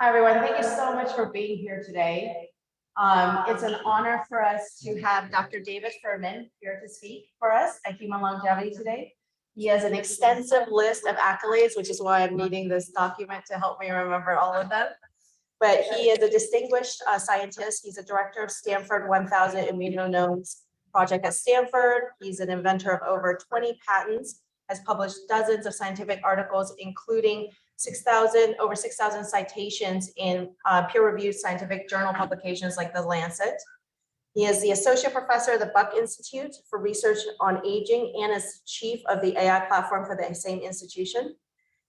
Hi, everyone. Thank you so much for being here today. It's an honor for us to have Dr. David Furman here to speak for us at Human Longevity today. He has an extensive list of accolades, which is why I'm needing this document to help me remember all of them. But he is a distinguished scientist. He's a director of Stanford 1000 Immunomes Project at Stanford. He's an inventor of over 20 patents, has published dozens of scientific articles, including over 6,000 citations in peer-reviewed scientific journal publications like The Lancet. He is the associate professor of the Buck Institute for Research on Aging and is chief of the AI platform for the same institution.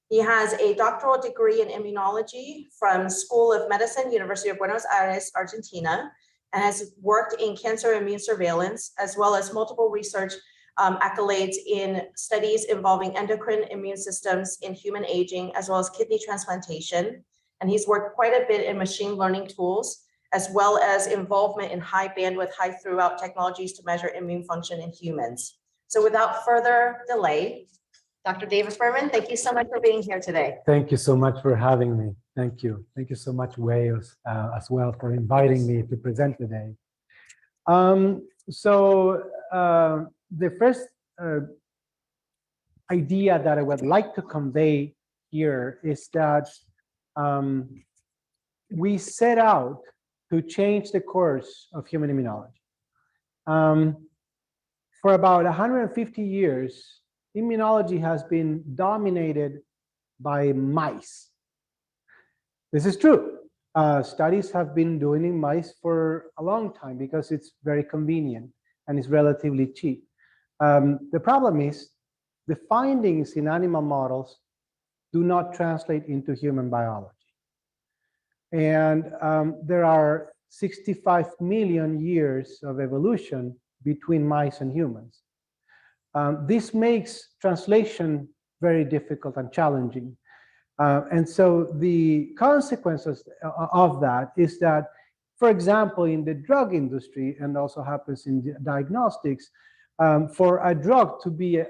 He has a doctoral degree in immunology from School of Medicine, University of Buenos Aires, Argentina, and has worked in cancer immune surveillance, as well as multiple research accolades in studies involving endocrine immune systems in human aging, as well as kidney transplantation. And he's worked quite a bit in machine learning tools, as well as involvement in high bandwidth, high throughput technologies to measure immune function in humans. So without further delay, Dr. David Furman, thank you so much for being here today. Thank you so much for having me. Thank you. Thank you so much, Wales, as well, for inviting me to present today. The first idea that I would like to convey here is that we set out to change the course of human immunology. For about 150 years, immunology has been dominated by mice. This is true. Studies have been doing in mice for a long time because it's very convenient and it's relatively cheap. The problem is the findings in animal models do not translate into human biology. And there are 65 million years of evolution between mice and humans. This makes translation very difficult and challenging. And so the consequences of that is that, for example, in the drug industry, and also happens in diagnostics, for a drug to be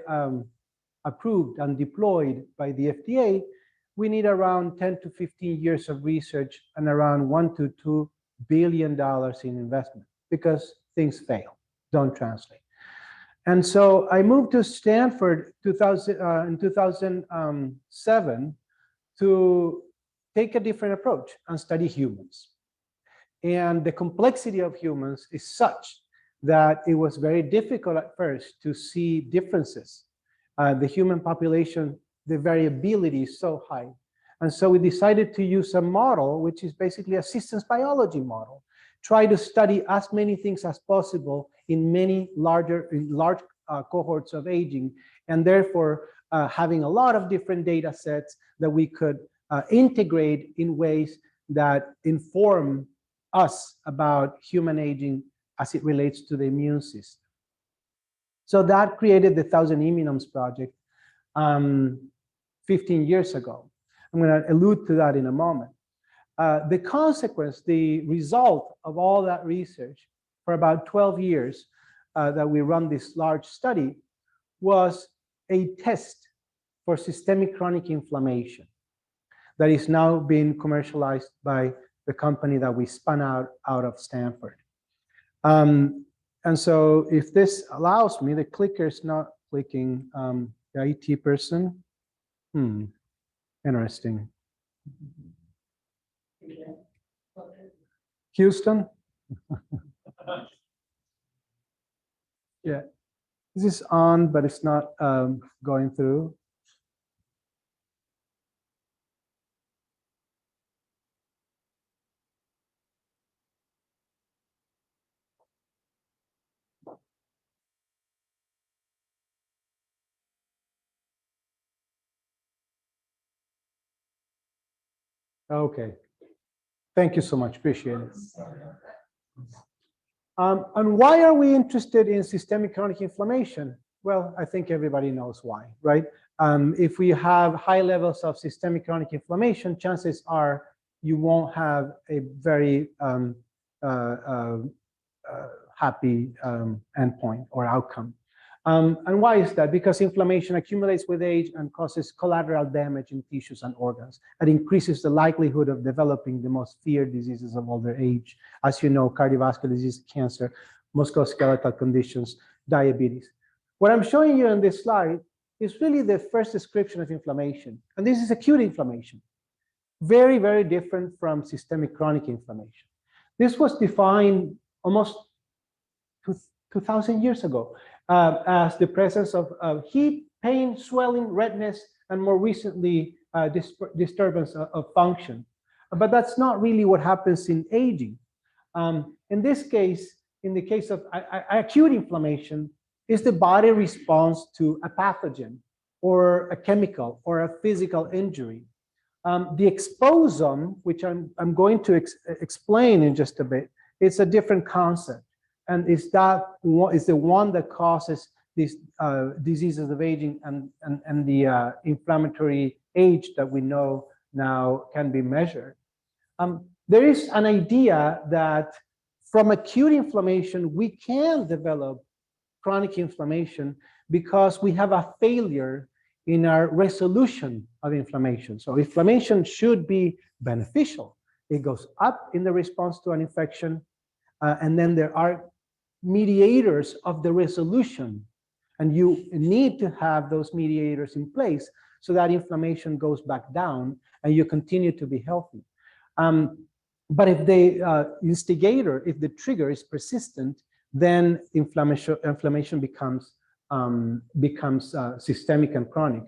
approved and deployed by the FDA, we need around 10 to 15 years of research and around $1 to $2 billion in investment because things fail, don't translate. And so I moved to Stanford in 2007 to take a different approach and study humans. And the complexity of humans is such that it was very difficult at first to see differences. The human population, the variability is so high. And so we decided to use a model, which is basically a systems biology model, try to study as many things as possible in many large cohorts of aging, and therefore having a lot of different data sets that we could integrate in ways that inform us about human aging as it relates to the immune system. So that created the 1000 Immunomes Project 15 years ago. I'm going to allude to that in a moment. The consequence, the result of all that research for about 12 years that we run this large study was a test for systemic chronic inflammation that is now being commercialized by the company that we spun out of Stanford. And so if this allows me, the clicker is not clicking, the IT person. Interesting. Houston? Yeah, this is on, but it's not going through. Okay, thank you so much, appreciate it. And why are we interested in systemic chronic inflammation? Well, I think everybody knows why, right? If we have high levels of systemic chronic inflammation, chances are you won't have a very happy endpoint or outcome. And why is that? Because inflammation accumulates with age and causes collateral damage in tissues and organs, and increases the likelihood of developing the most feared diseases of older age. As you know, cardiovascular disease, cancer, musculoskeletal conditions, diabetes. What I'm showing you on this slide is really the first description of inflammation. And this is acute inflammation. Very, very different from systemic chronic inflammation. This was defined almost 2,000 years ago as the presence of heat, pain, swelling, redness, and more recently, disturbance of function. But that's not really what happens in aging. In this case, in the case of acute inflammation, is the body response to a pathogen or a chemical or a physical injury. The exposome, which I'm going to explain in just a bit, it's a different concept. And is the one that causes these diseases of aging and the inflammatory age that we know now can be measured. There is an idea that from acute inflammation, we can develop chronic inflammation because we have a failure in our resolution of inflammation. So inflammation should be beneficial. It goes up in the response to an infection, and then there are mediators of the resolution. And you need to have those mediators in place so that inflammation goes back down and you continue to be healthy. But if the instigator, if the trigger is persistent, then inflammation becomes systemic and chronic.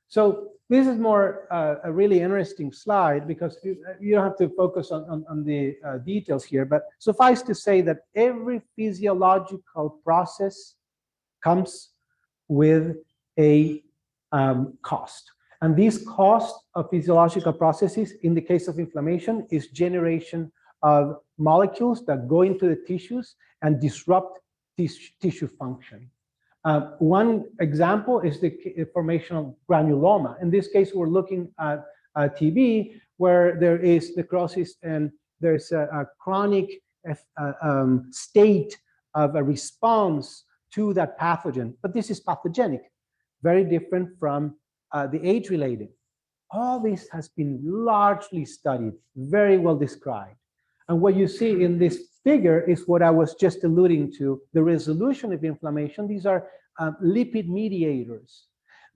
So this is more a really interesting slide because you don't have to focus on the details here, but suffice to say that every physiological process comes with a cost. And this cost of physiological processes, in the case of inflammation, is generation of molecules that go into the tissues and disrupt tissue function. One example is the formation of granuloma. In this case, we're looking at TB, where there is necrosis and there's a chronic state of a response to that pathogen. But this is pathogenic, very different from the age-related. All this has been largely studied, very well described. And what you see in this figure is what I was just alluding to, the resolution of inflammation. These are lipid mediators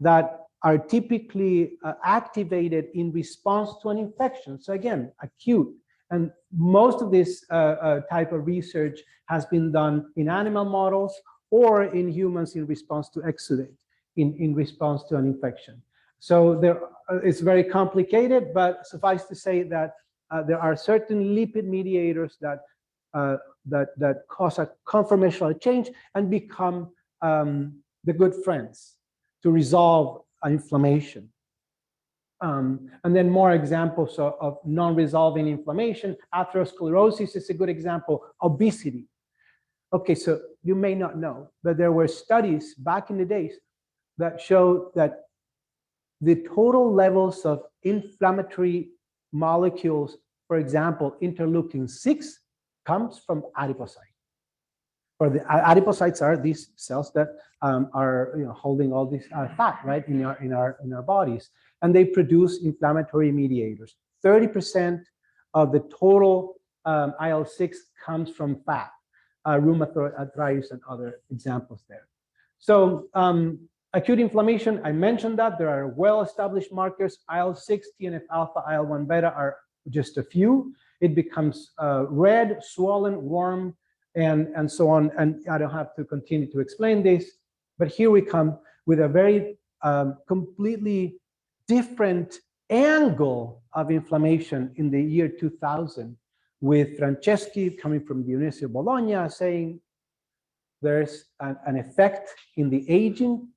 that are typically activated in response to an infection. So again, acute. And most of this type of research has been done in animal models or in humans in response to exudate, in response to an infection. So it's very complicated, but suffice to say that there are certain lipid mediators that cause a conformational change and become the good friends to resolve inflammation. And then more examples of non-resolving inflammation. Atherosclerosis is a good example. Obesity. Okay, so you may not know, but there were studies back in the days that showed that the total levels of inflammatory molecules, for example, interleukin-6, comes from adipocytes. Or the adipocytes are these cells that are holding all this fat, right, in our bodies, and they produce inflammatory mediators. 30% of the total IL-6 comes from fat, rheumatoid arthritis and other examples there. So acute inflammation, I mentioned that there are well-established markers. IL-6, TNF-alpha, IL-1 beta are just a few. It becomes red, swollen, warm, and so on. And I don't have to continue to explain this, but here we come with a very completely different angle of inflammation in the year 2000, with Franceschi coming from the University of Bologna saying there's an effect in the aging,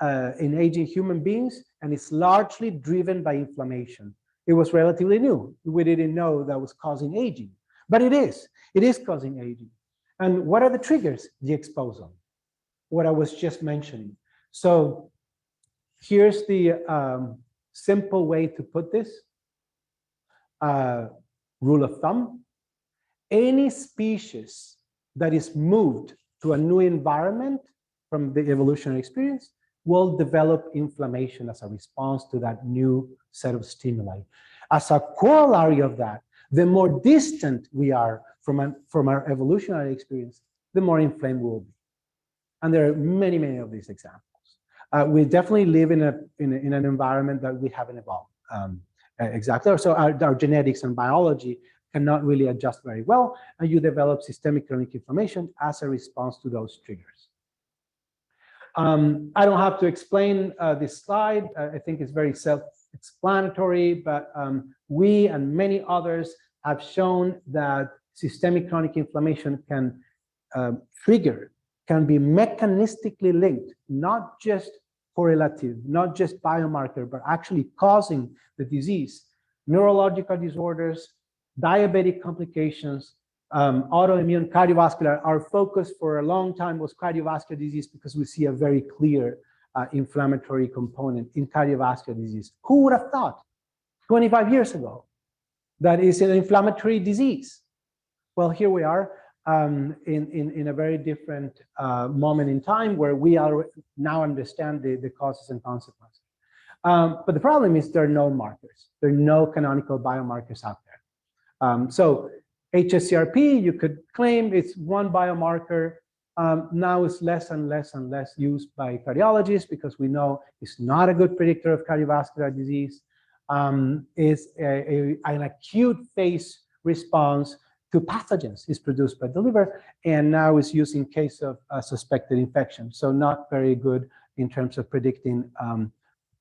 in aging human beings, and it's largely driven by inflammation. It was relatively new. We didn't know that was causing aging, but it is causing aging. And what are the triggers? The exposome, what I was just mentioning. So here's the simple way to put this. Rule of thumb: any species that is moved to a new environment, from the evolutionary experience will develop inflammation as a response to that new set of stimuli. As a corollary of that, the more distant we are from our evolutionary experience, the more inflamed we will be. And there are many, many of these examples. We definitely live in an environment that we haven't evolved exactly. So our genetics and biology cannot really adjust very well, and you develop systemic chronic inflammation as a response to those triggers. I don't have to explain this slide. I think it's very self-explanatory, but we and many others have shown that systemic chronic inflammation can be mechanistically linked, not just correlative, not just biomarker, but actually causing the disease, neurological disorders, diabetic complications, autoimmune, cardiovascular. Our focus for a long time was cardiovascular disease because we see a very clear inflammatory component in cardiovascular disease. Who would have thought 25 years ago that is an inflammatory disease? Well, here we are in a very different moment in time where we are now understand the causes and consequences. But the problem is there are no markers. There are no canonical biomarkers out there. So HSCRP, you could claim it's one biomarker. Now it's less and less and less used by cardiologists because we know it's not a good predictor of cardiovascular disease. It's an acute phase response to pathogens is produced by the liver, and now is used in case of a suspected infection. So not very good in terms of predicting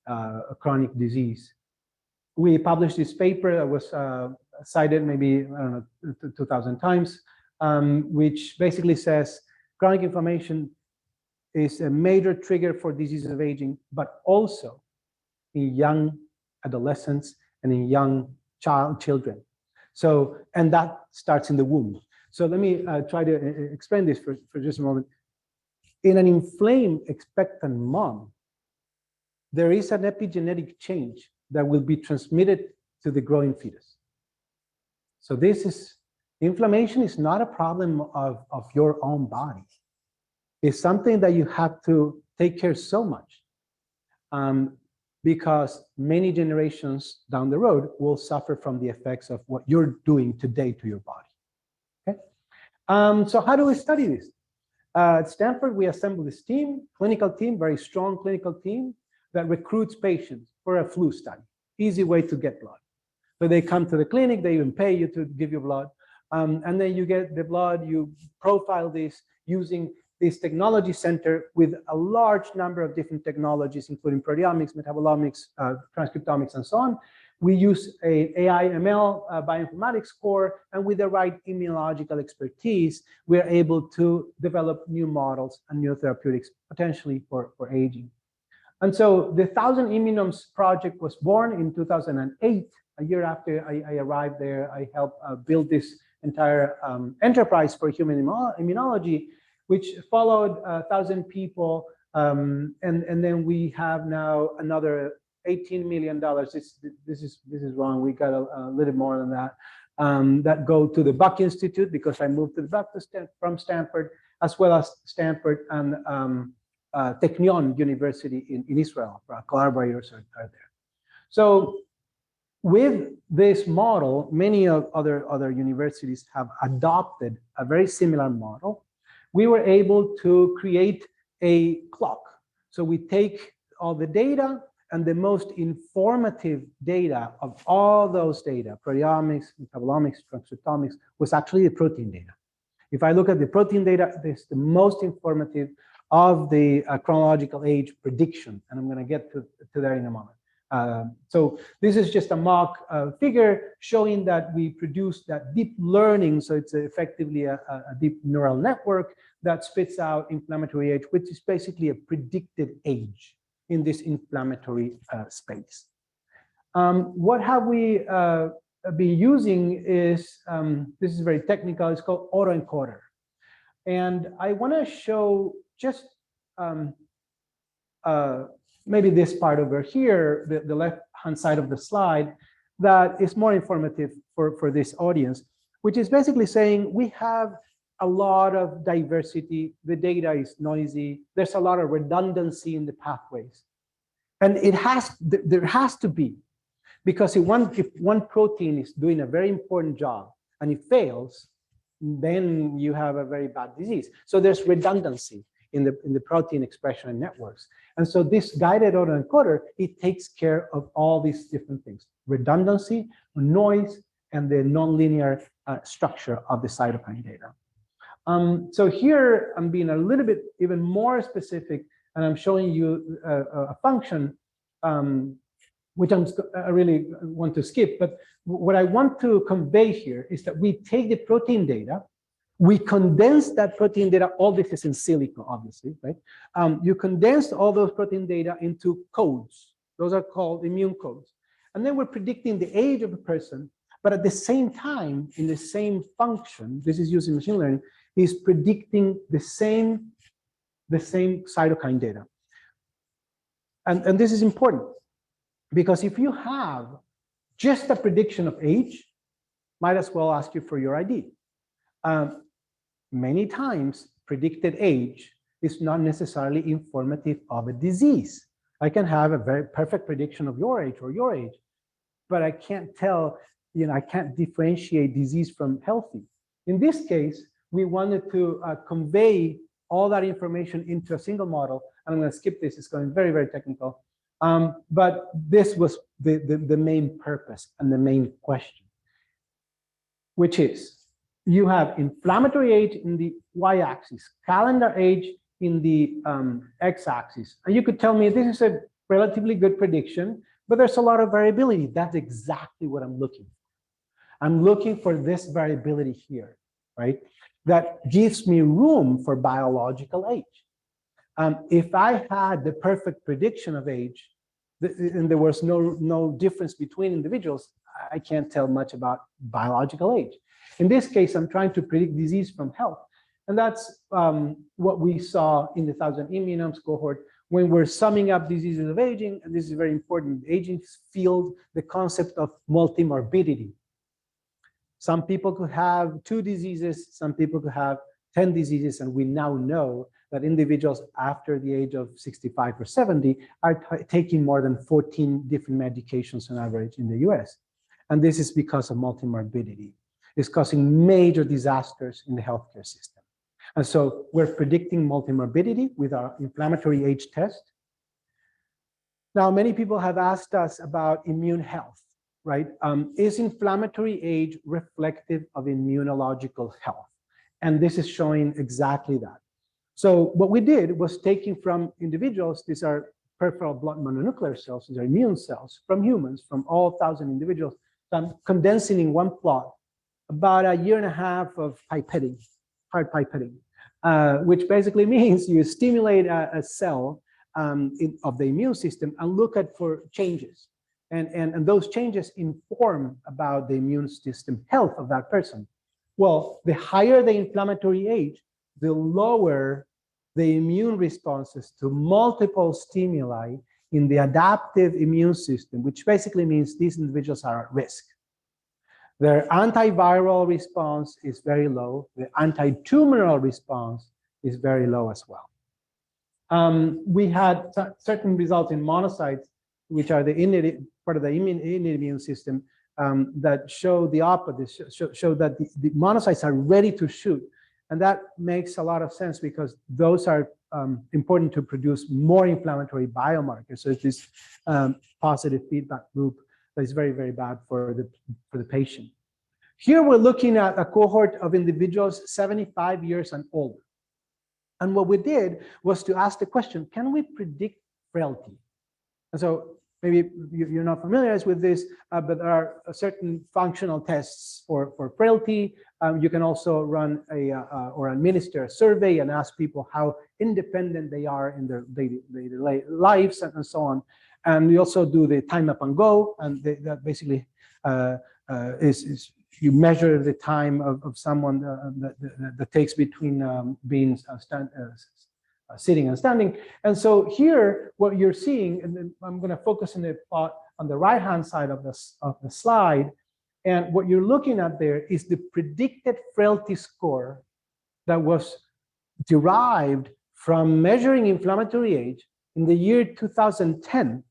a chronic disease. We published this paper that was cited maybe, I don't know, 2,000 times, which basically says chronic inflammation is a major trigger for diseases of aging, but also in young adolescents and in young children. So, and that starts in the womb. So let me try to explain this for just a moment. In an inflamed expectant mom, there is an epigenetic change that will be transmitted to the growing fetus. So this is, inflammation is not a problem of your own body. It's something that you have to take care so much because many generations down the road will suffer from the effects of what you're doing today to your body. Okay? So how do we study this? At Stanford, we assembled this team, clinical team, very strong clinical team that recruits patients for a flu study. Easy way to get blood. So they come to the clinic, they even pay you to give you blood. And then you get the blood, you profile this using this technology center with a large number of different technologies, including proteomics, metabolomics, transcriptomics, and so on. We use a AI ML bioinformatics core, and with the right immunological expertise, we are able to develop new models and new therapeutics, potentially for aging. And so the 1,000 Immunomes project was born in 2008. A year after I arrived there, I helped build this entire enterprise for human immunology, which followed 1,000 people. And then we have now another $18 million. This is wrong. We got a little more than that. That go to the Buck Institute because I moved to the Buck from Stanford, as well as Stanford and Technion University in Israel. Our collaborators are there. So with this model, many of other universities have adopted a very similar model. We were able to create a clock. So we take all the data, and the most informative data of all those data, proteomics, metabolomics, transcriptomics, was actually the protein data. If I look at the protein data, it's the most informative of the chronological age prediction, and I'm going to get to that in a moment. So this is just a mock figure showing that we produce that deep learning. So it's effectively a deep neural network that spits out inflammatory age, which is basically a predicted age in this inflammatory space. What have we been using is, this is very technical, it's called autoencoder. And I want to show just maybe this part over here, the left-hand side of the slide, that is more informative for this audience, which is basically saying we have a lot of diversity. The data is noisy. There's a lot of redundancy in the pathways. And there has to be, because if one protein is doing a very important job and it fails, then you have a very bad disease. So there's redundancy in the protein expression and networks. And so this guided autoencoder, it takes care of all these different things: redundancy, noise, and the nonlinear structure of the cytokine data. So here I'm being a little bit even more specific, and I'm showing you a function which I really want to skip. But what I want to convey here is that we take the protein data, we condense that protein data. All this is in silico, obviously, right? You condense all those protein data into codes. Those are called immune codes. And then we're predicting the age of a person, but at the same time, in the same function, this is using machine learning, is predicting the same cytokine data. And this is important, because if you have just a prediction of age, might as well ask you for your ID. Many times, predicted age is not necessarily informative of a disease. I can have a very perfect prediction of your age, but I can't tell, I can't differentiate disease from healthy. In this case, we wanted to convey all that information into a single model. I'm going to skip this, it's going very, very technical. But this was the main purpose and the main question, which is, you have inflammatory age in the y-axis, calendar age in the x-axis. And you could tell me this is a relatively good prediction, but there's a lot of variability. That's exactly what I'm looking for. I'm looking for this variability here, right? That gives me room for biological age. If I had the perfect prediction of age, and there was no difference between individuals, I can't tell much about biological age. In this case, I'm trying to predict disease from health. And that's what we saw in the 1,000 immunomes cohort when we're summing up diseases of aging. And this is very important. Aging field, the concept of multimorbidity. Some people could have 2 diseases, some people could have 10 diseases, and we now know that individuals after the age of 65 or 70 are taking more than 14 different medications on average in the US. And this is because of multimorbidity. It's causing major disasters in the healthcare system. And so we're predicting multimorbidity with our inflammatory age test. Now, many people have asked us about immune health, right? Is inflammatory age reflective of immunological health? And this is showing exactly that. So what we did was taking from individuals, these are peripheral blood mononuclear cells, these are immune cells from humans, from all 1,000 individuals. So I'm condensing in one plot about 1.5 years of pipetting, hard pipetting, which basically means you stimulate a cell of the immune system and look at for changes. And those changes inform about the immune system health of that person. Well, the higher the inflammatory age, the lower the immune responses to multiple stimuli in the adaptive immune system, which basically means these individuals are at risk. Their antiviral response is very low. The anti-tumoral response is very low as well. We had certain results in monocytes, which are the innate part of the innate immune system, that show the opposite, show that the monocytes are ready to shoot. And that makes a lot of sense because those are important to produce more inflammatory biomarkers. So it's this positive feedback loop that is very, very bad for the patient. Here we're looking at a cohort of individuals 75 years and older. And what we did was to ask the question, can we predict frailty? And so maybe you're not familiar with this, but there are certain functional tests for frailty. You can also run or administer a survey and ask people how independent they are in their daily lives and so on. And we also do the time up and go, and that basically is you measure the time of someone that takes between being sitting and standing. And so here, what you're seeing, and then I'm going to focus on the plot on the right-hand side of the slide. And what you're looking at there is the predicted frailty score that was derived from measuring inflammatory age in the year 2010,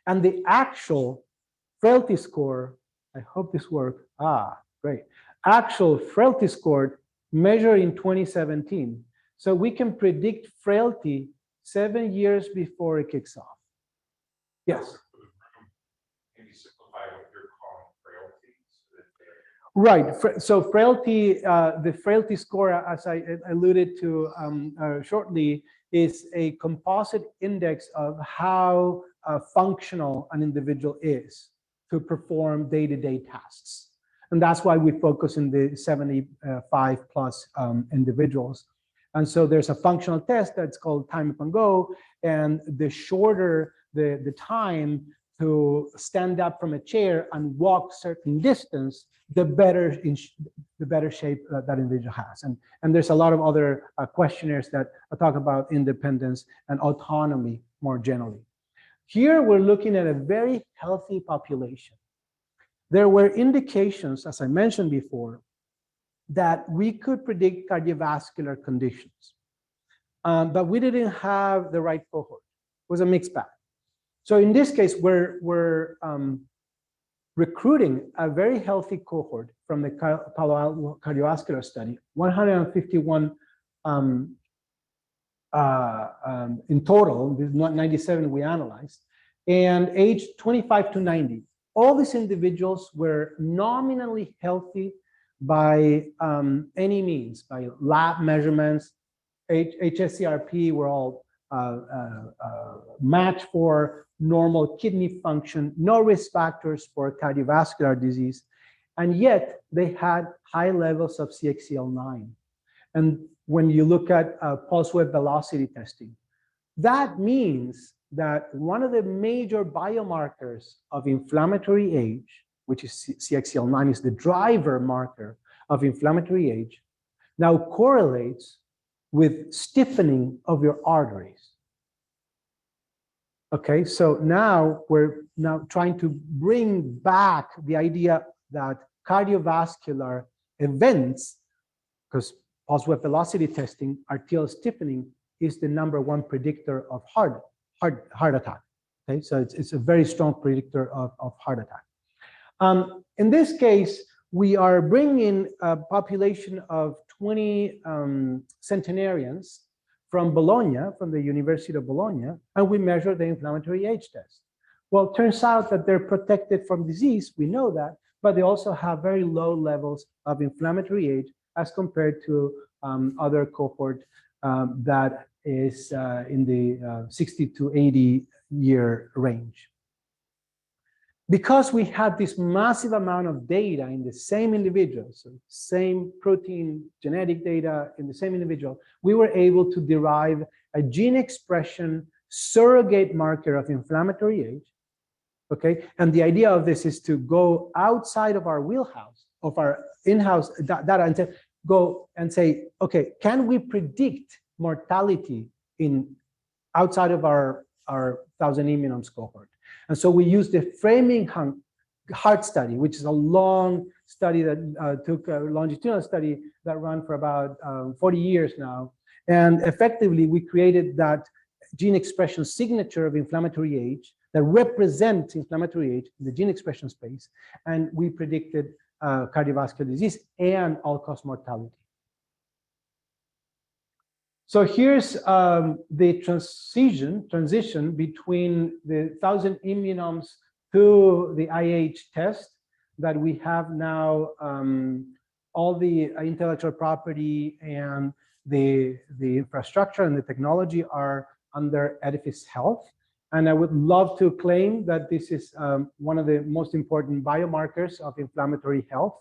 and the actual frailty score, I hope this worked, great, actual frailty score measured in 2017. So we can predict frailty 7 years before it kicks off. Yes. Can you simplify what you're calling frailty? Right. So frailty, the frailty score, as I alluded to shortly, is a composite index of how functional an individual is to perform day-to-day tasks. And that's why we focus in the 75 plus individuals. And so there's a functional test that's called time up and go. And the shorter the time to stand up from a chair and walk certain distance, the better shape that individual has. And there's a lot of other questionnaires that talk about independence and autonomy more generally. Here we're looking at a very healthy population. There were indications, as I mentioned before, that we could predict cardiovascular conditions, but we didn't have the right cohort. It was a mixed bag. So in this case, we're recruiting a very healthy cohort from the Palo Alto cardiovascular study, 151 in total, 97 we analyzed, and age 25 to 90. All these individuals were nominally healthy by any means, by lab measurements, HSCRP were all matched for normal kidney function, no risk factors for cardiovascular disease, and yet they had high levels of CXCL9. And when you look at pulse wave velocity testing, that means that one of the major biomarkers of inflammatory age, which is CXCL9, is the driver marker of inflammatory age, now correlates with stiffening of your arteries. Okay, so now we're trying to bring back the idea that cardiovascular events, because pulse wave velocity testing, arterial stiffening, is the #1 predictor of heart attack. Okay, so it's a very strong predictor of heart attack. In this case, we are bringing a population of 20 centenarians from Bologna, from the University of Bologna, and we measure the inflammatory age test. Well, it turns out that they're protected from disease, we know that, but they also have very low levels of inflammatory age as compared to other cohort that is in the 60 to 80 year range. Because we had this massive amount of data in the same individuals, so same protein genetic data in the same individual, we were able to derive a gene expression surrogate marker of inflammatory age. Okay, and the idea of this is to go outside of our wheelhouse, of our in-house data, and to go and say, okay, can we predict mortality in outside of our 1,000 immunomes cohort? And so we used the framing heart study, which is a long study that took a longitudinal study that ran for about 40 years now. And effectively, we created that gene expression signature of inflammatory age that represents inflammatory age in the gene expression space. And we predicted cardiovascular disease and all-cause mortality. So here's the transition between the 1,000 immunomes to the IH test that we have now. All the intellectual property and the infrastructure and the technology are under Edifice Health. And I would love to claim that this is one of the most important biomarkers of inflammatory health.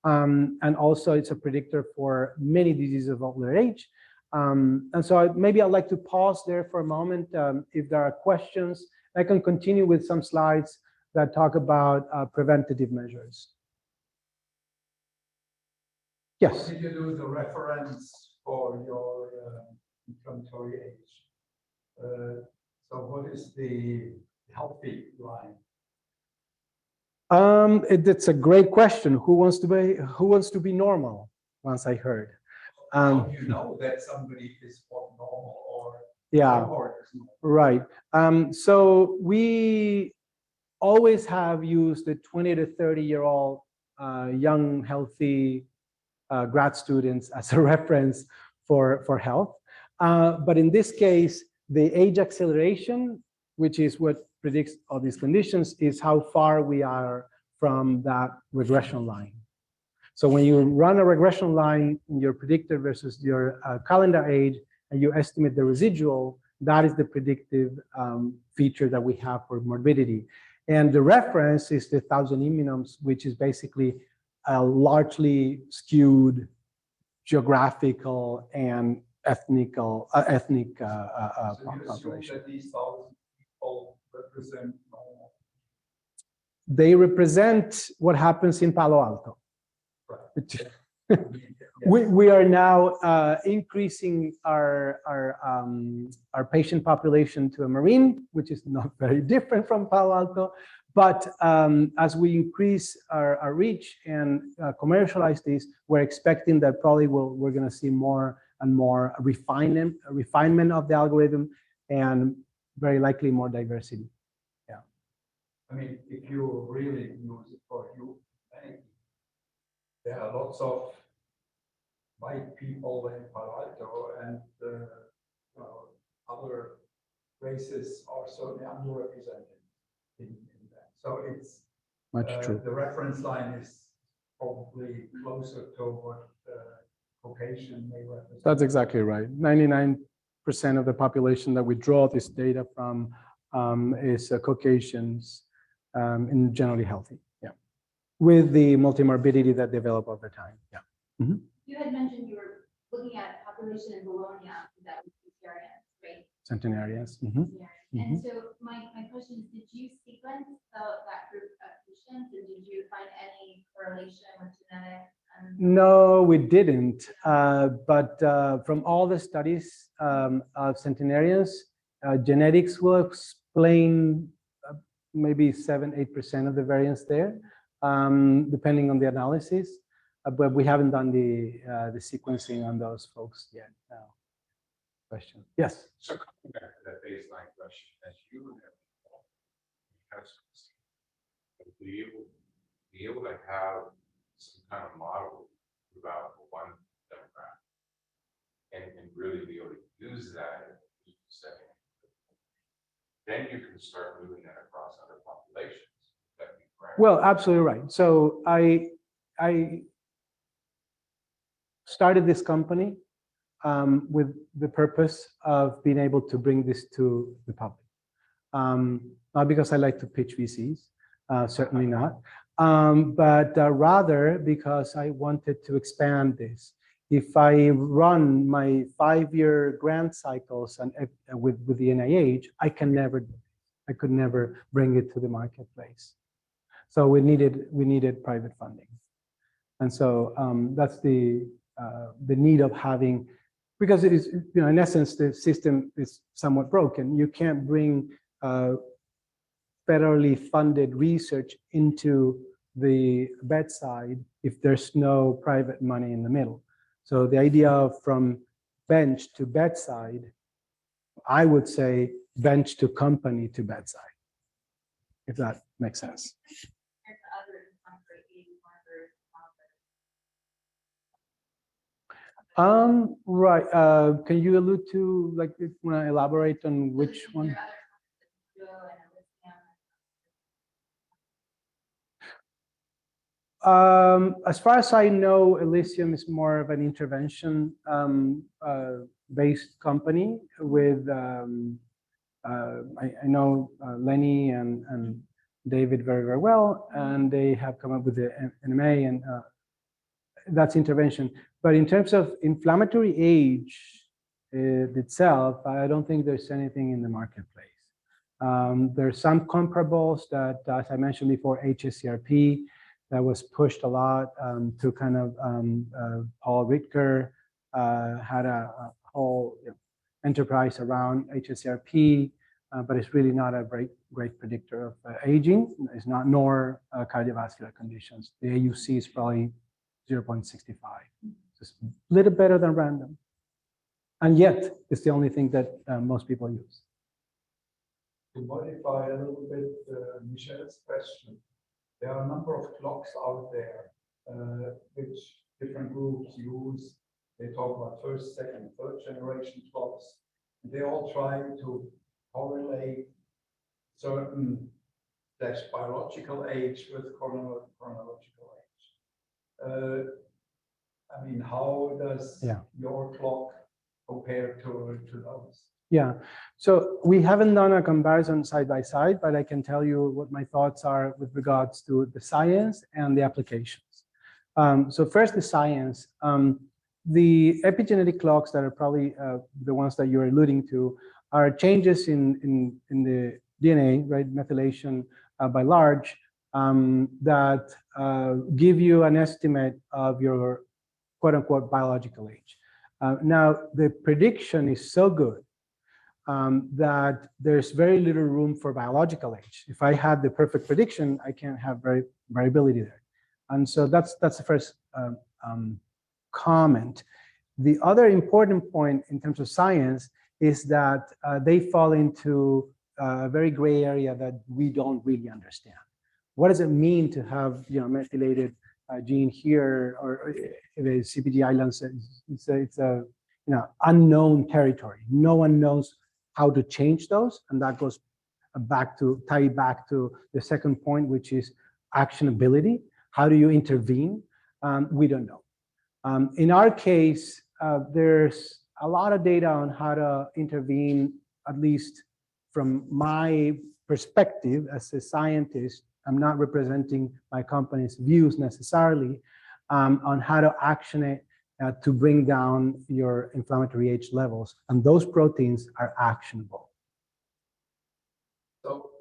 And also it's a predictor for many diseases of older age. And so maybe I'd like to pause there for a moment. If there are questions, I can continue with some slides that talk about preventative measures. Yes? What did you do with the reference for your inflammatory age? So what is the healthy line? It's a great question. Who wants to be normal? Once I heard. How do you know that somebody is normal or Yeah, or is normal? right. So we always have used the 20 to 30-year-old young, healthy grad students as a reference for health. But in this case, the age acceleration, which is what predicts all these conditions, is how far we are from that regression line. So when you run a regression line in your predictor versus your calendar age, and you estimate the residual, that is the predictive feature that we have for morbidity. And the reference is the 1,000 immunomes, which is basically a largely skewed geographical and ethnic So you assume population. that these 1,000 people represent normal. They represent what happens in Palo Alto. Right. We are now increasing our patient population to a marine, which is not very different from Palo Alto. But as we increase our reach and commercialize these, we're expecting that probably we're going to see more and more refinement of the algorithm, and very likely more diversity. Yeah. I mean, if you really use it for humanity, there are lots of white people in Palo Alto, and other races are certainly underrepresented in that. So it's Much true. the reference line is probably closer to what Caucasian may represent. That's exactly right. 99% of the population that we draw this data from is Caucasians and generally healthy. Yeah, with the multimorbidity that develop over time. Yeah. Mm-hmm. You had mentioned you were looking at a population in Bologna that was vegetarians, right? Centenarians. Mm-hmm. And so my question is, did you sequence that group of patients, and did you find any correlation with genetics? No, we didn't. But from all the studies of centenarians, genetics will explain maybe 7-8% of the variance there, depending on the analysis. But we haven't done the sequencing on those folks yet. No. Question. Yes. So coming back to that baseline question, as you have be able to have some kind of model about one demographic and really be able to use that in each setting, then you can start moving that across other populations. That'd be correct. Well, absolutely right. So I started this company with the purpose of being able to bring this to the public. Not because I like to pitch VCs, certainly not, but rather because I wanted to expand this. If I run my 5-year grant cycles and with the NIH, I could never bring it to the marketplace. So we needed private funding, and so that's the need of having, because it is, in essence, the system is somewhat broken. You can't bring federally funded research into the bedside if there's no private money in the middle. So the idea of from bench to bedside, I would say bench to company to bedside, if that makes sense. Right. Can you allude to, like, want to elaborate on which one? As far as I know, Elysium is more of an intervention based company with, I know Lenny and David very, very well, and they have come up with the NMA, and that's intervention. But in terms of inflammatory age itself, I don't think there's anything in the marketplace. There's some comparables that, as I mentioned before, HSCRP, that was pushed a lot to kind of Paul Ritker had a whole enterprise around HSCRP, but it's really not a great predictor of aging. It's not, nor cardiovascular conditions. The AUC is probably 0.65. just a little better than random. And yet, it's the only thing that most people use. To modify a little bit Michelle's question, there are a number of clocks out there which different groups use. They talk about first, second, third generation clocks. And they all try to correlate certain biological age with chronological age. I mean, how does your clock compare to those? Yeah, so we haven't done a comparison side by side, but I can tell you what my thoughts are with regards to the science and the applications. So first, the science. The epigenetic clocks that are probably the ones that you're alluding to are changes in the DNA, right, methylation by large, that give you an estimate of your quote-unquote biological age. Now, the prediction is so good that there's very little room for biological age. If I had the perfect prediction, I can't have variability there. And so that's the first comment. The other important point in terms of science is that they fall into a very gray area that we don't really understand. What does it mean to have, you know, methylated gene here, or the CPG islands? It's a you know, unknown territory. No one knows how to change those, and that goes back to tie back to the second point, which is actionability. How do you intervene? We don't know. In our case, there's a lot of data on how to intervene, at least from my perspective as a scientist. I'm not representing my company's views necessarily, on how to action it to bring down your inflammatory age levels. And those proteins are actionable. So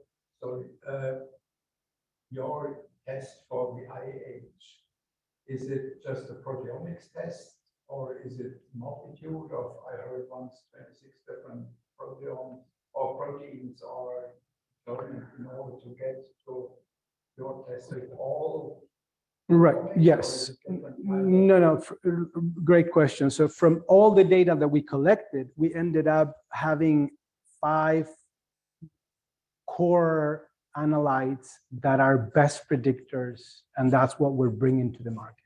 your test for the IH, is it just a proteomics test, or is it multitude of, I heard once 26 different proteomes or proteins are shown in order to get to your test with all? Right, yes. No, great question. So from all the data that we collected, we ended up having 5 core analytes that are best predictors, and that's what we're bringing to the market.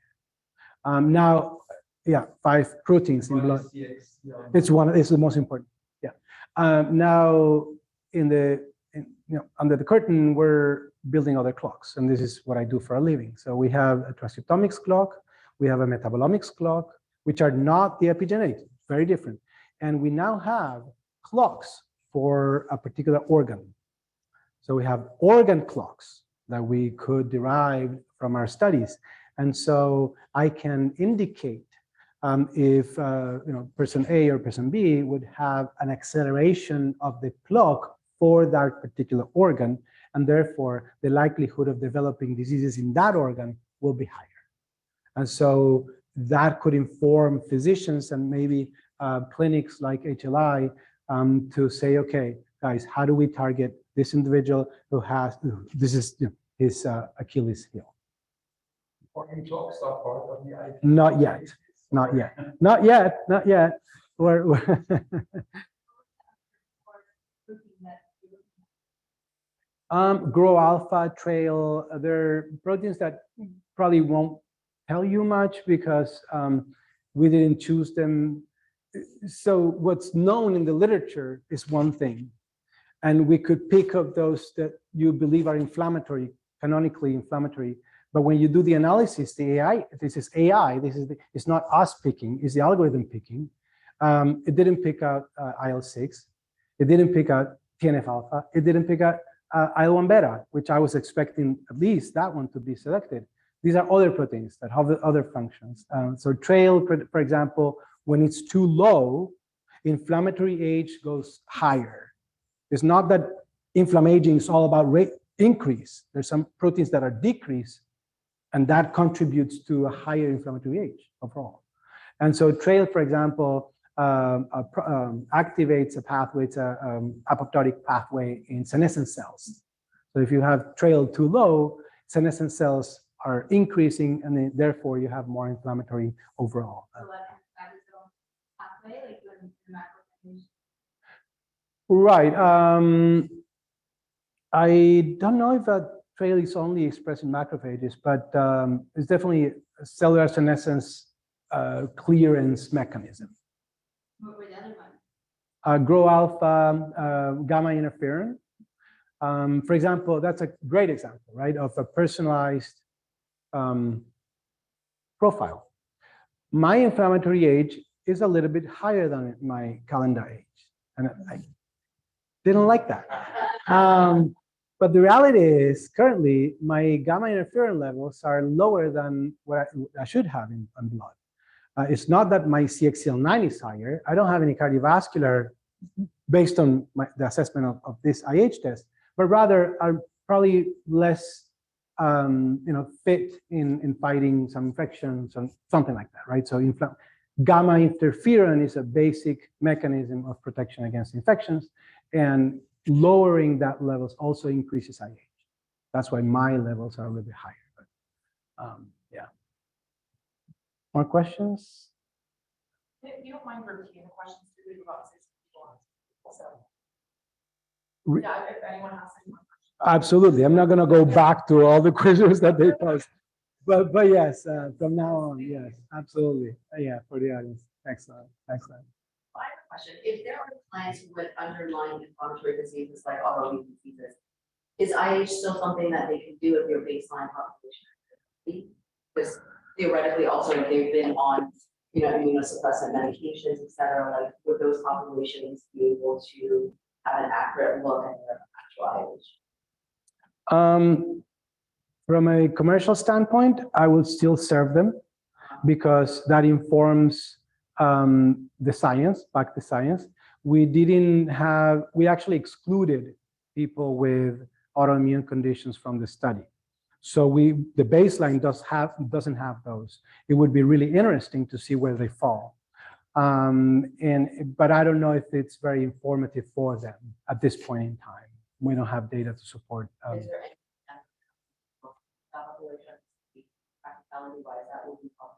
Now, yeah, 5 proteins in blood. It's the most important. Yeah. Now, under the curtain, we're building other clocks, and this is what I do for a living. So we have a transcriptomics clock, we have a metabolomics clock, which are not the epigenetics, very different. And we now have clocks for a particular organ. So we have organ clocks that we could derive from our studies. And so I can indicate if person A or person B would have an acceleration of the clock for that particular organ, and therefore the likelihood of developing diseases in that organ will be higher. And so that could inform physicians and maybe clinics like HLI to say, okay, guys, how do we target this individual who has, this is his Achilles heel? Organ clocks are part of the IH. Not yet, not yet, not yet, not yet. Grow alpha, trail, they're proteins that probably won't tell you much because we didn't choose them. So what's known in the literature is one thing, and we could pick up those that you believe are inflammatory, canonically inflammatory. But when you do the analysis, the AI, this is AI, it's not us picking, it's the algorithm picking. It didn't pick out IL-6, it didn't pick out TNF-alpha, it didn't pick out IL-1 beta, which I was expecting at least that one to be selected. These are other proteins that have other functions. So trail, for example, when it's too low, inflammatory age goes higher. It's not that inflammaging is all about rate increase. There's some proteins that are decreased, and that contributes to a higher inflammatory age overall. And so trail, for example, activates a pathway, it's an apoptotic pathway in senescent cells. So if you have trail too low, senescent cells are increasing, and then therefore you have more inflammatory overall. So that is the pathway, like when the macrophage. Right. I don't know if that trail is only expressed in macrophages, but it's definitely a cellular senescence clearance mechanism. What were the other ones? Grow alpha, gamma interferon. For example, that's a great example, right, of a personalized profile. My inflammatory age is a little bit higher than my calendar age, and I didn't like that. But the reality is, currently, my gamma interferon levels are lower than what I should have in blood. It's not that my CXCL9 is higher. I don't have any cardiovascular based on the assessment of this IH test, but rather I'm probably less fit in fighting some infections and something like that, right? So gamma interferon is a basic mechanism of protection against infections, and lowering that levels also increases IH. That's why my levels are a little bit higher. But, yeah. More questions? If you don't mind repeating the questions to leave about 6 people. So, yeah, if anyone has any more questions. Absolutely. I'm not going to go back to all the questions that they posed. But yes, from now on, yes, absolutely. Yeah, for the audience. Excellent. Excellent. I have a question. If there are clients with underlying inflammatory diseases like autoimmune diseases, is IH still something that they can do with your baseline population? Because theoretically, also, if they've been on, immunosuppressant medications, et cetera, like would those populations be able to have an accurate look at their actual IH? From a commercial standpoint, I would still serve them because that informs the science, back to science. We actually excluded people with autoimmune conditions from the study. So the baseline doesn't have those. It would be really interesting to see where they fall. But I don't know if it's very informative for them at this point in time. We don't have data to support. Is there any population, practicality-wise, that would be possible?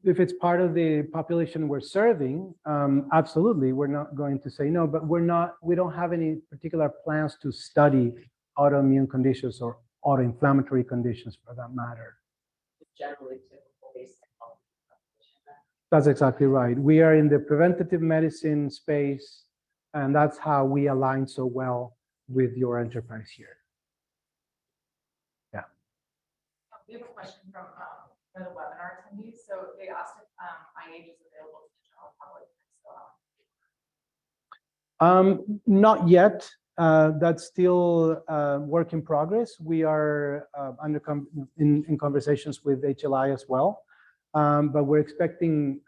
If it's part of the population we're serving, absolutely, we're not going to say no, but we don't have any particular plans to study autoimmune conditions or autoinflammatory conditions for that matter. Generally typical baseline population. That's exactly right. We are in the preventative medicine space, and that's how we align so well with your enterprise here. Yeah. We have a question from one of the webinar attendees. So they asked if IH is available to the general public. Not yet. That's still work in progress. We are in conversations with HLI as well, but we're expecting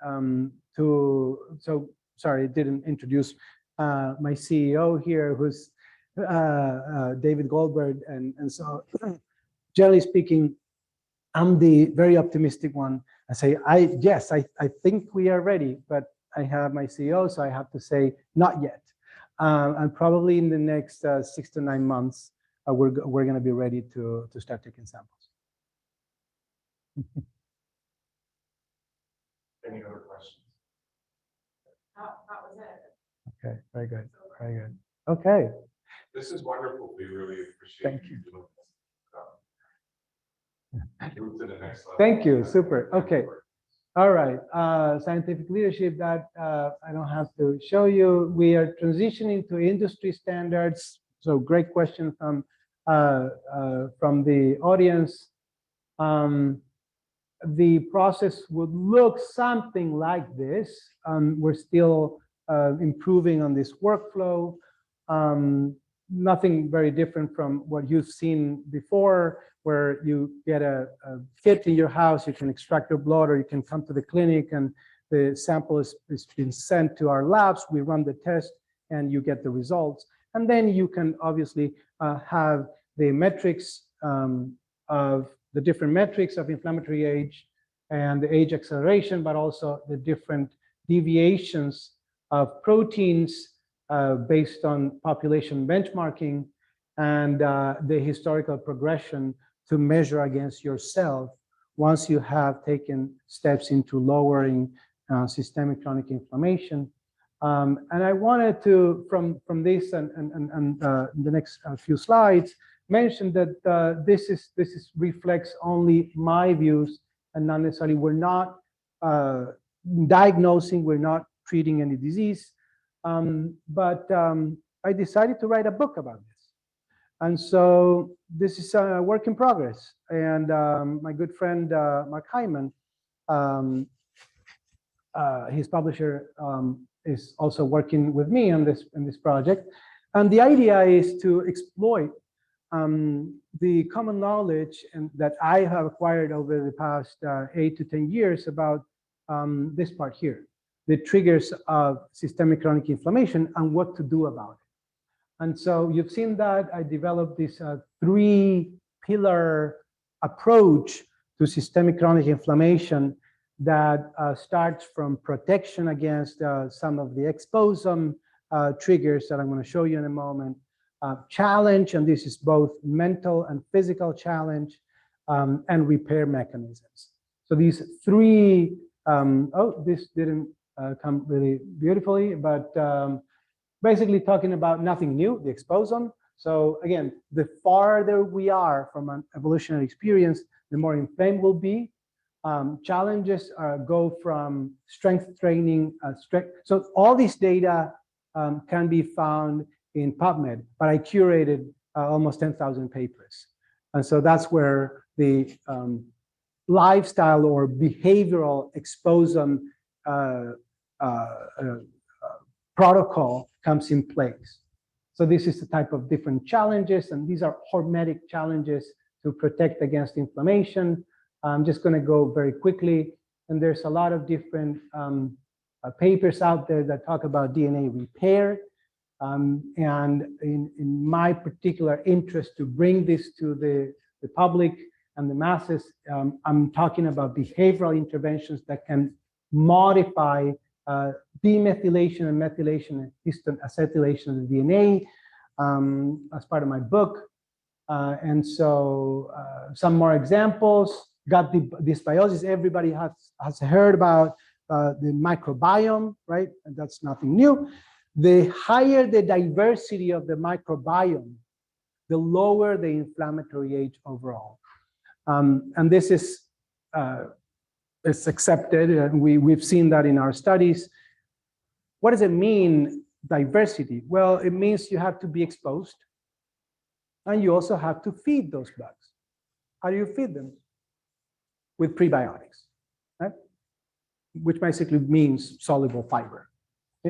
sorry, I didn't introduce my CEO here, who's David Goldberg, and so generally speaking, I'm the very optimistic one. I say, yes, I think we are ready, but I have my CEO, so I have to say not yet. And probably in the next 6 to 9 months, we're going to be ready to start taking samples. Any other questions? That was it. Okay, very good, very good. Okay. This is wonderful. We really appreciate Thank you doing this. Move to the next slide. Thank you, super. Okay. All right, scientific leadership that I don't have to show you. We are transitioning to industry standards. So great question from the audience. The process would look something like this. We're still improving on this workflow. Nothing very different from what you've seen before, where you get a kit in your house, you can extract your blood, or you can come to the clinic and the sample is been sent to our labs, we run the test, and you get the results. And then you can obviously have the metrics of the different metrics of inflammatory age and the age acceleration, but also the different deviations of proteins based on population benchmarking, and the historical progression to measure against yourself once you have taken steps into lowering systemic chronic inflammation. And I wanted to, from this and the next few slides, mention that this reflects only my views and not necessarily, we're not diagnosing, we're not treating any disease. But I decided to write a book about this. And so this is a work in progress. And my good friend, Mark Hyman, his publisher, is also working with me on this project. And the idea is to exploit the common knowledge that I have acquired over the past 8 to 10 years about this part here, the triggers of systemic chronic inflammation and what to do about it. And so you've seen that I developed this 3-pillar approach to systemic chronic inflammation that starts from protection against some of the exposome triggers that I'm going to show you in a moment, challenge, and this is both mental and physical challenge, and repair mechanisms. So these 3, oh, this didn't come really beautifully, but basically talking about nothing new, the exposome. So again, the farther we are from an evolutionary experience, the more inflamed we'll be. Challenges go from strength training, so all this data can be found in PubMed, but I curated almost 10,000 papers. And so that's where the lifestyle or behavioral exposome protocol comes in place. So this is the type of different challenges, and these are hormetic challenges to protect against inflammation. I'm just going to go very quickly, and there's a lot of different papers out there that talk about DNA repair. And in my particular interest to bring this to the public and the masses, I'm talking about behavioral interventions that can modify demethylation and methylation and histone acetylation of the DNA as part of my book. And so some more examples. Gut dysbiosis, everybody has heard about the microbiome, right? And that's nothing new. The higher the diversity of the microbiome, the lower the inflammatory age overall. And this is it's accepted, and we've seen that in our studies. What does it mean, diversity? Well, it means you have to be exposed, and you also have to feed those bugs. How do you feed them? With prebiotics, right? Which basically means soluble fiber.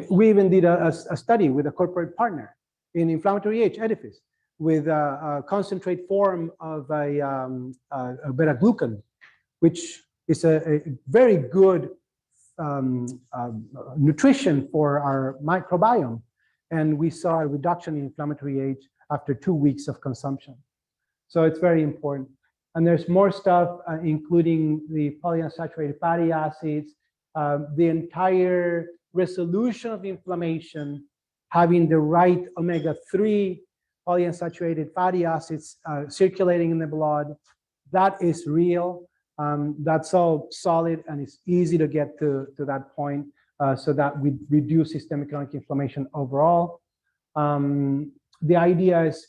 We even did a study with a corporate partner in inflammatory age, edifice, with a concentrate form of a beta-glucan, which is a very good nutrition for our microbiome. And we saw a reduction in inflammatory age after 2 weeks of consumption. So it's very important. And there's more stuff, including the polyunsaturated fatty acids, the entire resolution of inflammation, having the right omega-3 polyunsaturated fatty acids circulating in the blood. That is real. That's all solid, and it's easy to get to that point so that we reduce systemic chronic inflammation overall. The idea is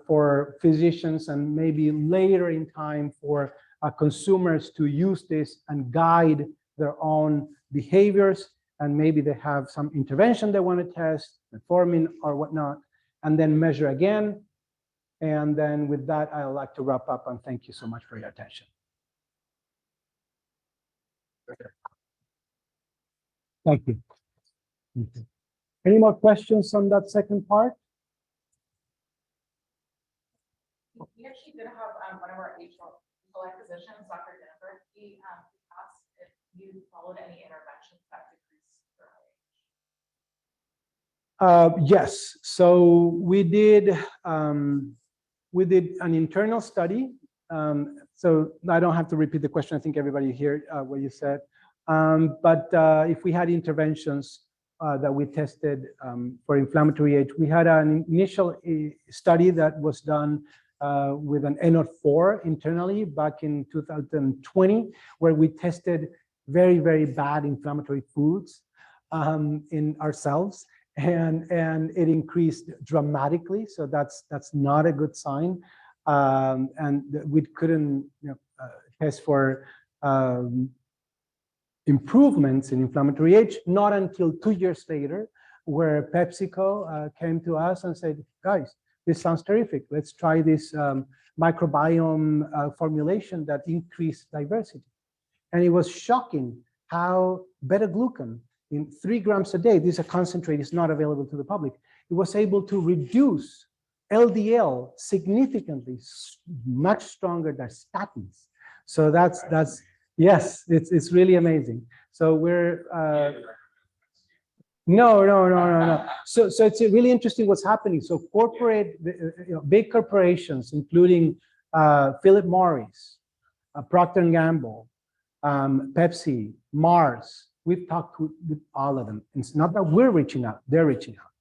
for physicians and maybe later in time for consumers to use this and guide their own behaviors, and maybe they have some intervention they want to test, metformin or whatnot, and then measure again. And then with that, I'd like to wrap up, and thank you so much for your attention. Thank you. Any more questions on that second part? We actually did have one of our HLI physicians, Dr. Jennifer, he asked if you followed any interventions that decrease your age. Yes. So we did an internal study. So I don't have to repeat the question. I think everybody heard what you said. But if we had interventions that we tested for inflammatory age. We had an initial study that was done with an NOT4 internally back in 2020, where we tested very, very bad inflammatory foods in ourselves, and it increased dramatically. So that's not a good sign. And we couldn't test for improvements in inflammatory age, not until 2 years later, where PepsiCo came to us and said, guys, this sounds terrific. Let's try this microbiome formulation that increased diversity. And it was shocking how beta-glucan in 3 grams a day, this is a concentrate, is not available to the public. It was able to reduce LDL significantly, much stronger than statins. So that's yes, it's really amazing. So we're no. So it's really interesting what's happening. So corporate, big corporations, including Philip Morris, Procter & Gamble, Pepsi, Mars, we've talked with all of them. It's not that we're reaching out, they're reaching out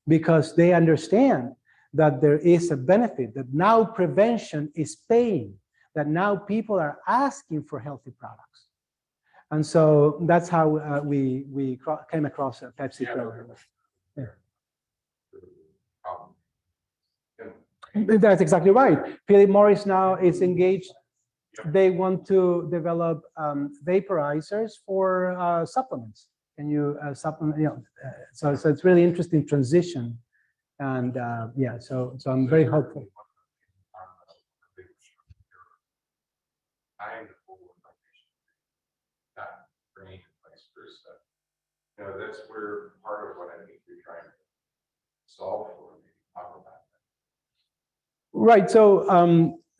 because they understand that there is a benefit, that now prevention is paying, that now people are asking for healthy products. And so that's how we came across Pepsi. That's exactly right. Philip Morris now is engaged. They want to develop vaporizers for supplements. Can you supplement? So it's really interesting transition, and yeah. So I'm very hopeful. That's where part of what I think you're trying to solve for, maybe talk about that. Right. So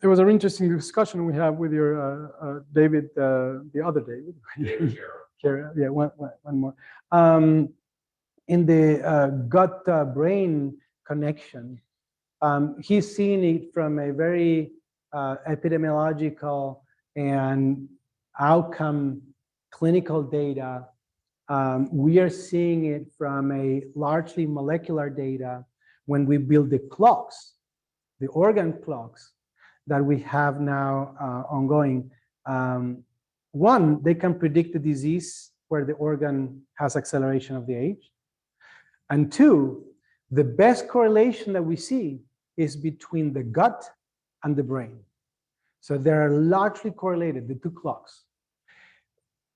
there was an interesting discussion we had with your David, the other David. Yeah, one more. In the gut-brain connection, he's seeing it from a very epidemiological and outcome clinical data. We are seeing it from a largely molecular data when we build the clocks, the organ clocks that we have now ongoing. One, they can predict the disease where the organ has acceleration of the age. And two, the best correlation that we see is between the gut and the brain. So they're largely correlated, the two clocks.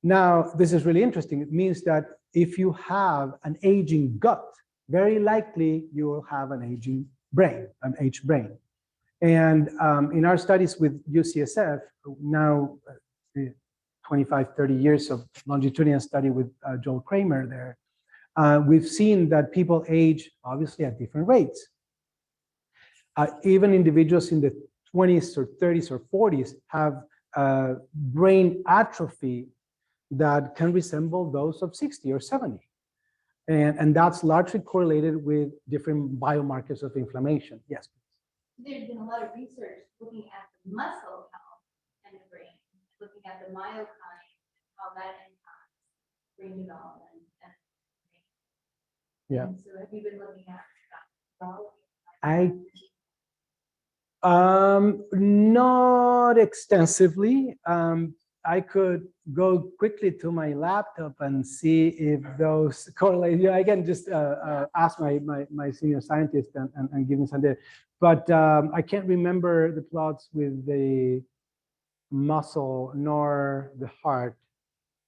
Now, this is really interesting. It means that if you have an aging gut, very likely you will have an aging brain, an aged brain. And in our studies with UCSF, now 25, 30 years of longitudinal study with Joel Kramer there, we've seen that people age obviously at different rates. Even individuals in the 20s or 30s or 40s have brain atrophy that can resemble those of 60 or 70. And that's largely correlated with different biomarkers of inflammation. Yes. There's been a lot of research looking at the muscle health and the brain, looking at the myokine, how that impacts brain development and brain. Yeah. And so have you been looking at that? Not extensively. I could go quickly to my laptop and see if those correlate. Yeah, I can just ask my senior scientist and give me some data. But I can't remember the plots with the muscle nor the heart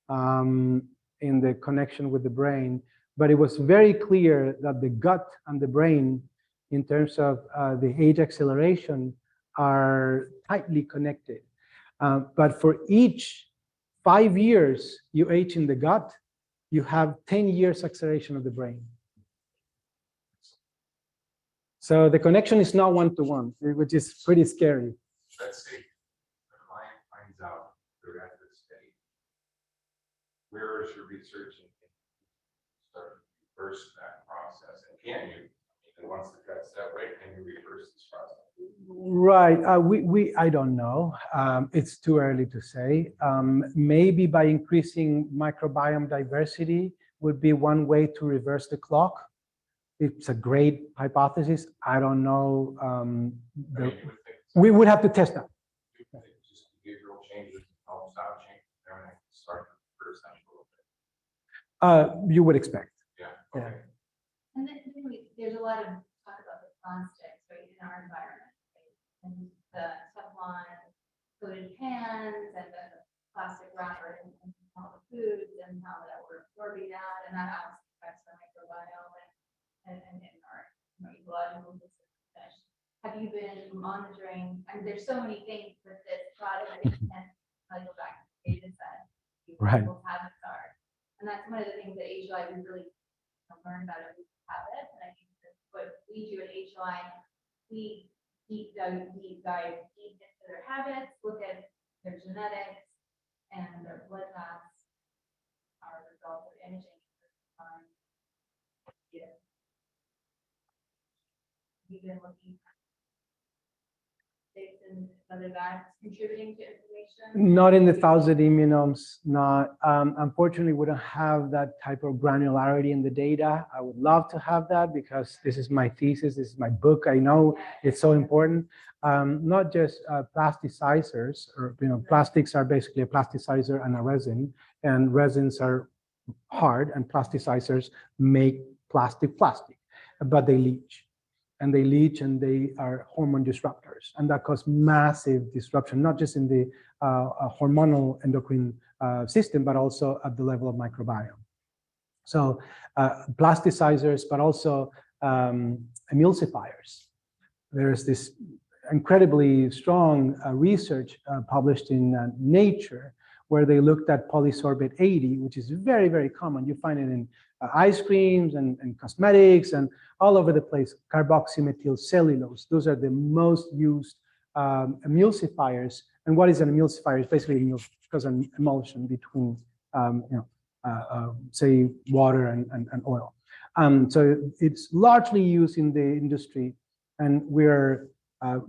in the connection with the brain. But it was very clear that the gut and the brain, in terms of the age acceleration, are tightly connected. But for each 5 years you age in the gut, you have 10 years acceleration of the brain. So the connection is not one-to-one, which is pretty scary. Let's say the client finds out they're at this stage. Where is your research and start to reverse that process? And can you? And once the gut's that way, can you reverse this process? Right. I don't know. It's too early to say. Maybe by increasing microbiome diversity, would be one way to reverse the clock. It's a great hypothesis. I don't know. I mean, you would think We would have to test that. you would think just behavioral changes, helps out change, everything start to first time a little bit. You would expect. Yeah. Yeah. Okay. And then there's a lot of talk about the plastics, right, in our environment, right? And the Teflon coated pans and the plastic wrapper and all the foods and how that we're absorbing that, and that obviously affects the microbiome and our, ecological system. Have you been monitoring, I mean, there's so many things with this product, I can't go back to the data set. Right. People's habits are, and that's one of the things that HLI we really learn about every habit, and I think that's what we do at HLI, we deep dive deep into their habits, look at their genetics and their blood tests, our results of imaging. Yeah. We've been looking at and whether that's contributing to inflammation. Not in the 1,000 immunomes, not. Unfortunately, we don't have that type of granularity in the data. I would love to have that because this is my thesis, this is my book. I know it's so important. Not just plasticizers, or plastics are basically a plasticizer and a resin, and resins are hard, and plasticizers make plastic, but they leach. And they leach, and they are hormone disruptors, and that causes massive disruption, not just in the hormonal endocrine system, but also at the level of microbiome. So plasticizers, but also emulsifiers. There's this incredibly strong research published in Nature, where they looked at polysorbate 80, which is very, very common. You find it in ice creams and cosmetics and all over the place. Carboxymethyl cellulose. Those are the most used emulsifiers. And what is an emulsifier? It's basically because an emulsion between, say, water and oil. So it's largely used in the industry, and we're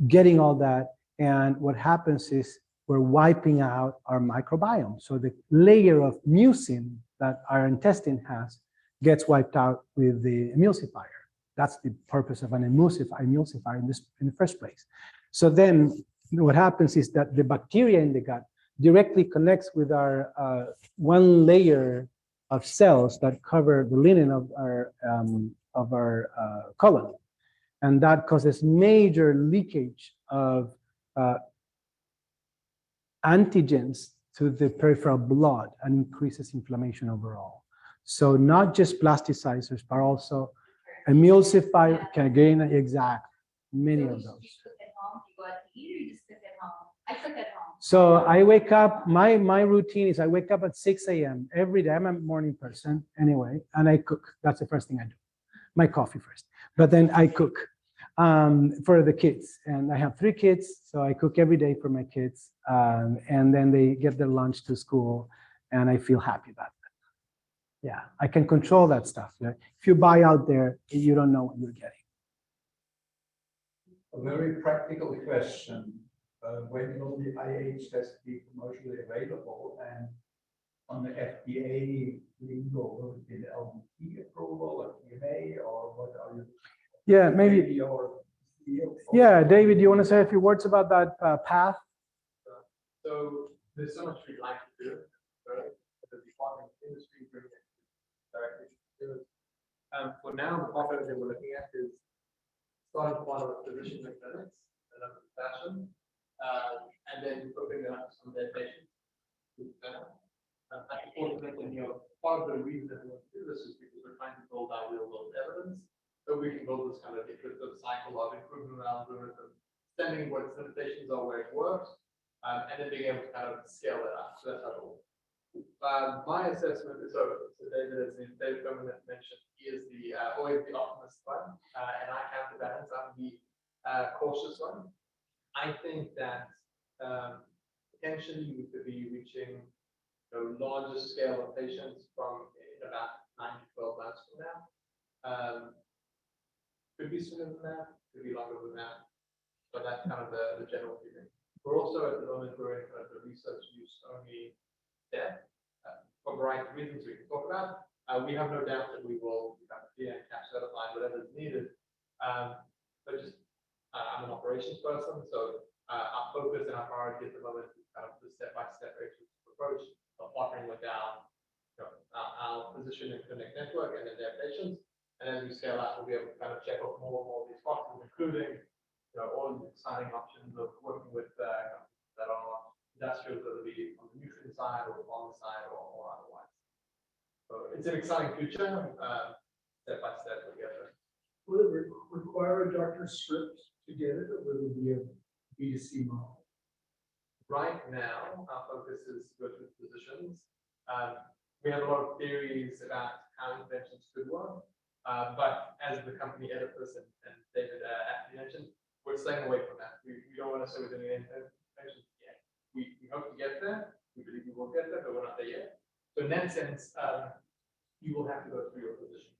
getting all that. And what happens is we're wiping out our microbiome. So the layer of mucin that our intestine has gets wiped out with the emulsifier. That's the purpose of an emulsifier in the first place. So then what happens is that the bacteria in the gut directly connects with our one layer of cells that cover the linen of our colon. And that causes major leakage of antigens to the peripheral blood and increases inflammation overall. So not just plasticizers, but also emulsifier can gain many of those. You cook at home, you go out to eat, or you just cook at home? I cook at home. So I wake up, my routine is I wake up at 6 a.m. every day. I'm a morning person anyway, and I cook. That's the first thing I do. My coffee first, but then I cook for the kids. And I have 3 kids, so I cook every day for my kids. And then they get their lunch to school, and I feel happy about that. Yeah, I can control that stuff. If you buy out there, you don't know what you're getting. A very practical question. When will the IH test be commercially available, and on the FDA lingo, will it be the LDT approval, or PMA, or what are you? Yeah, maybe. Yeah, David, do you want to say a few words about that path? So there's so much we'd like to do, right? The Department of Industry bringing it directly to it. For now, the pathway that we're looking at is starting part of physicians and clinics in a fashion, and then opening it up to some of their patients. Ultimately, part of the reason that we want to do this is because we're trying to build our real-world evidence, so we can build this kind of iterative cycle of improvement algorithm, understanding what its limitations are, where it works, and then being able to kind of scale it up. So that's how it works. My assessment is, so David, as David Furman mentioned, he is always the optimist one, and I counterbalance. I'm the cautious one. I think that potentially we could be reaching larger scale of patients from in about 9 to 12 months from now. Could be sooner than that, could be longer than that, but that's kind of the general feeling. We're also at the moment we're in kind of the research use only step for a variety of reasons we can talk about. We have no doubt that we will be cash certified, whatever is needed. But just, I'm an operations person, so our focus and our priority at the moment is kind of the step-by-step approach of partnering with our physician and clinic network and then their patients. And as we scale out, we'll be able to kind of check off more and more of these boxes, including all of the exciting options of working with that are industrials, whether it be on the nutrient side or the pharma side or otherwise. So it's an exciting future, step by step together. Will it require a doctor's script to get it, or will it be a B2C model? Right now, our focus is with physicians. We have a lot of theories about how interventions could work, but as the company Oedipus and David mentioned, we're staying away from that. We don't want to say we're doing interventions yet. We hope to get there. We believe we will get there, but we're not there yet. So in that sense, you will have to go through your physician.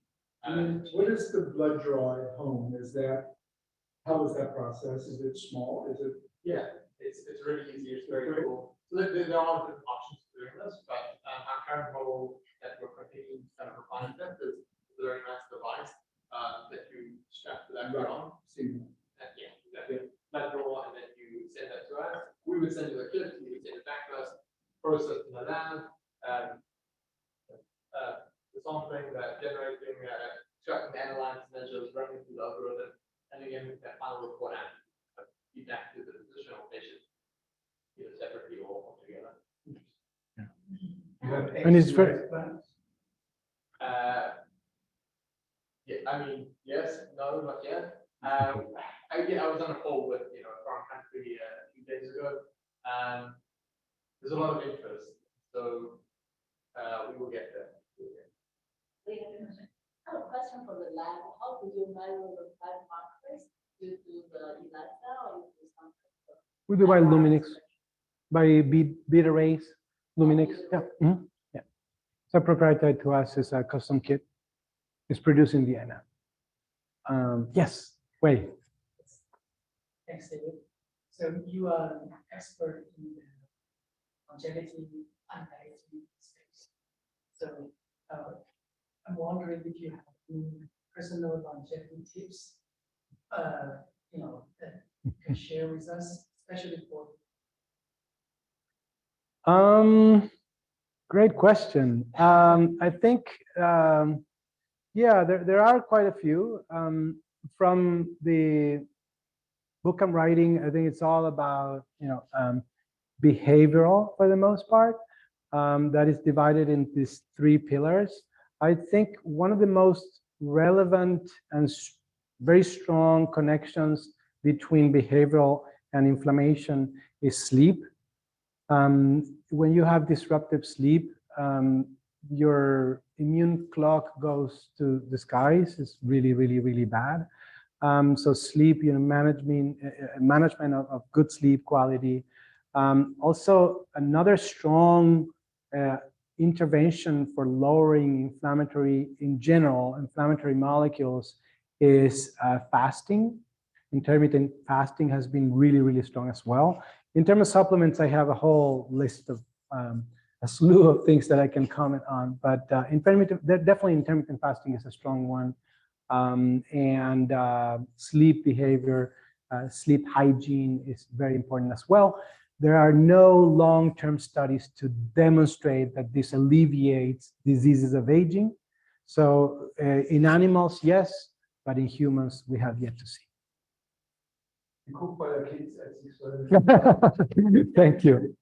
What is the blood draw at home? How is that process? Is it small? Is it? Yeah, it's really easy. It's very cool. So there are different options for doing this, but our current model that we're continuing to kind of refine that is a very nice device that you strap to that on. Yeah, exactly. Blood draw, and then you send that to us. We would send you the kit. You would send it back to us, processed in the lab. The sampling, generating, extracting analytes, measures, running through the algorithm, and again, that final report out, feedback to the physician or patient, either separately or together. And it's very, Yeah, I mean, yes, no, not yet. I was on a call with a foreign country a few days ago. There's a lot of interest, so we will get there. I have a question for the lab. How do you measure the blood markers? Do you do the ELISA or you do something? we do by Luminix, by bead arrays, Luminix. Yeah. Yeah. So proprietary to us is a custom kit. It's produced in Vienna. Yes, wait. Thanks, David. So you are an expert in the longevity and dietary space. So I'm wondering if you have any personal longevity tips, that you can share with us, especially for. Great question. I think, yeah, there are quite a few. From the book I'm writing, I think it's all about, behavioral for the most part. That is divided into these 3 pillars. I think one of the most relevant and very strong connections between behavioral and inflammation is sleep. When you have disruptive sleep, your immune clock goes to the skies. It's really, really, really bad. So sleep, management of good sleep quality. Also, another strong intervention for lowering inflammatory molecules is fasting. Intermittent fasting has been really, really strong as well. In terms of supplements, I have a whole list of a slew of things that I can comment on, but definitely intermittent fasting is a strong one. And sleep behavior, sleep hygiene is very important as well. There are no long-term studies to demonstrate that this alleviates diseases of aging. So in animals, yes, but in humans, we have yet to see. You cook for your kids at 6:30. Thank you.